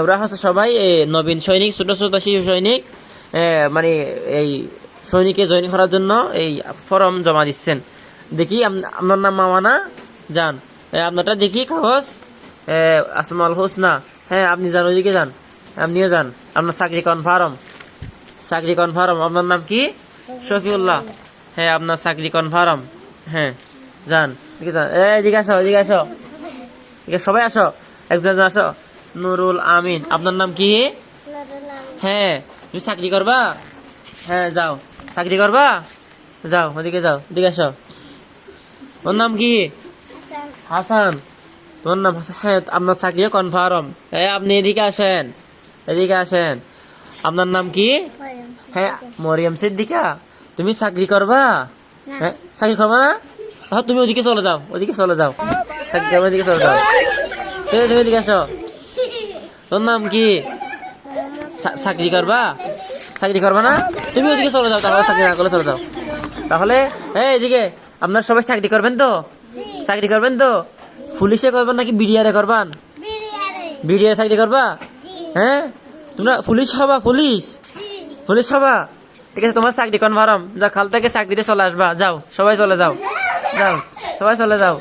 ওরা হচ্ছে সবাই নবীন সৈনিক, ছোট ছোট শিশু সৈনিক, মানে এই সৈনিকে জয়েন করার জন্য এই ফর্ম জমা দিচ্ছেন। দেখি আপনার নাম মাওয়ানা যান, আপনারটা দেখি কাগজ আসমাল হোসনা। হ্যাঁ আপনি যান, ওইদিকে যান, আপনিও যান। আপনার চাকরি কনফার্ম, চাকরি কনফার্ম। আপনার নাম কি? শফিউল্লাহ। হ্যাঁ আপনার চাকরি কনফার্ম। হ্যাঁ যান, এদিকে যান, এদিকে আসো, এদিকে আসো, এদিকে সবাই আসো, একজন আসো। নুরুল আমিন। আপনার নাম কি? হ্যাঁ তুমি চাকরি করবা? হ্যাঁ যাও, চাকরি করবা, যাও ওদিকে যাও, এদিকে আসো। ওর নাম কি? হাসান। তোমার নাম হাসান? হ্যাঁ আপনার চাকরিও কনফার্ম। হ্যাঁ আপনি এদিকে আসেন, এদিকে আসেন। আপনার নাম কি? হ্যাঁ মরিয়ম সিদ্দিকা। তুমি চাকরি করবা? হ্যাঁ চাকরি করবা না? হ্যাঁ তুমি ওদিকে চলে যাও, ওদিকে চলে যাও, চাকরি করবা, ওদিকে চলে যাও। তুমি এদিকে আসো। তোর নাম কি? চাকরি করবা? চাকরি করবা না? তুমি ওদিকে চলে যাও, তাহলে চাকরি না করলে চলে যাও। তাহলে এদিকে আপনার সবাই চাকরি করবেন তো? চাকরি করবেন তো? পুলিশে করবেন নাকি বিডিআরে করবেন? বিডিআরে চাকরি করবা? হ্যাঁ তোমরা পুলিশ হবা? পুলিশ, পুলিশ হবা? ঠিক আছে তোমার চাকরি কনফার্ম। যা কাল থেকে চাকরিতে চলে আসবা। যাও সবাই চলে যাও, যাও সবাই চলে যাও।